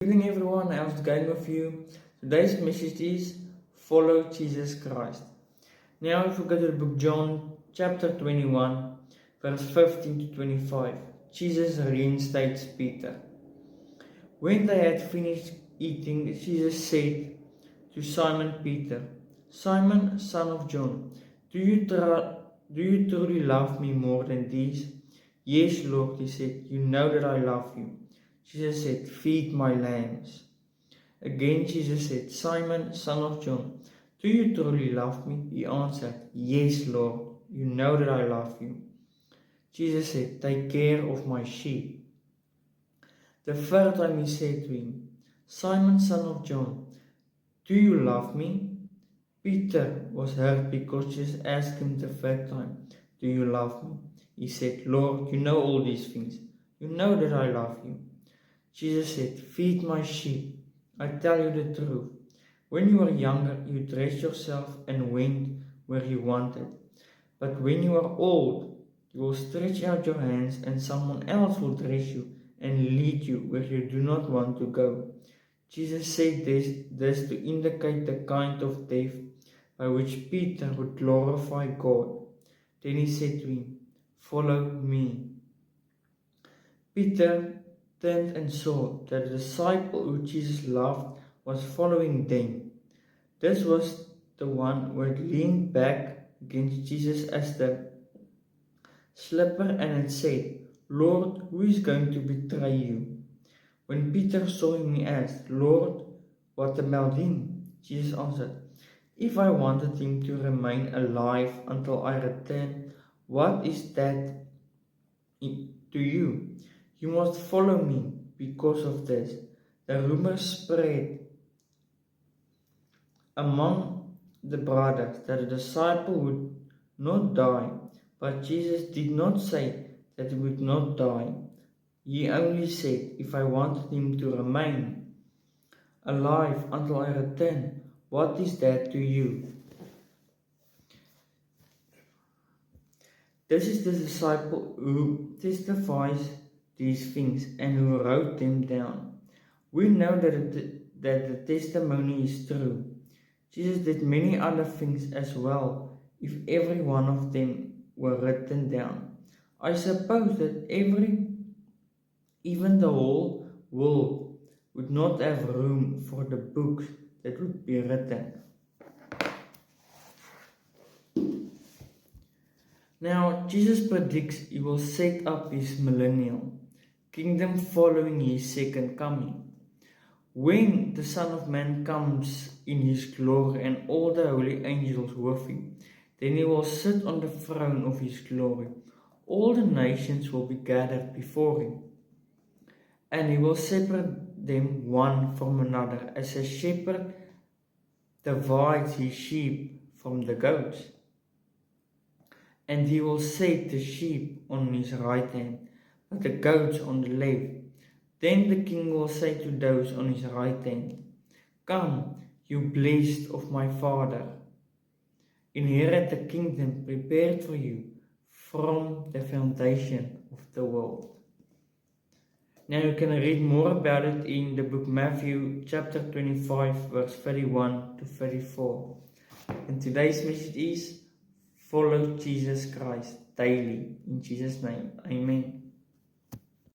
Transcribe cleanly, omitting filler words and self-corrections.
Good evening everyone, how's it going with you? Today's message is follow Jesus Christ. Now if we go to the book John chapter 21 verse 15 to 25, Jesus reinstates Peter. When they had finished eating, Jesus said to Simon Peter, Simon, son of John, do you truly love me more than these? Yes, Lord, he said, you know that I love you. Jesus said, feed my lambs. Again Jesus said, Simon, son of John, do you truly love me? He answered, yes, Lord, you know that I love you. Jesus said, take care of my sheep. The third time he said to him, Simon, son of John, do you love me? Peter was hurt because Jesus asked him the third time, do you love me? He said, Lord, you know all these things. You know that I love you. Jesus said, feed my sheep. I tell you the truth. When you were younger, you dressed yourself and went where you wanted. But when you are old, you will stretch out your hands and someone else will dress you and lead you where you do not want to go. Jesus said this to indicate the kind of death by which Peter would glorify God. Then he said to him, follow me. Peter turned and saw that the disciple who Jesus loved was following them. This was the one who had leaned back against Jesus as the slipper and had said, Lord, who is going to betray you? When Peter saw him, he asked, Lord, what about him? Jesus answered, if I wanted him to remain alive until I return, what is that to you? You must follow me because of this. The rumor spread among the brothers that the disciple would not die, but Jesus did not say that he would not die. He only said, if I wanted him to remain alive until I return, what is that to you? This is the disciple who testifies these things and who wrote them down. We know that the testimony is true. Jesus did many other things as well, if every one of them were written down. I suppose that even the whole world would not have room for the books that would be written. Now, Jesus predicts he will set up his millennial kingdom following his second coming. When the Son of Man comes in his glory and all the holy angels with him, then he will sit on the throne of his glory. All the nations will be gathered before him, and he will separate them one from another, as a shepherd divides his sheep from the goats. And he will set the sheep on his right hand, but the goats on the left. Then the king will say to those on his right hand, come, you blessed of my Father, inherit the kingdom prepared for you from the foundation of the world. Now you can read more about it in the book Matthew chapter 25 verse 31 to 34. And today's message is, follow Jesus Christ daily. In Jesus' name, amen.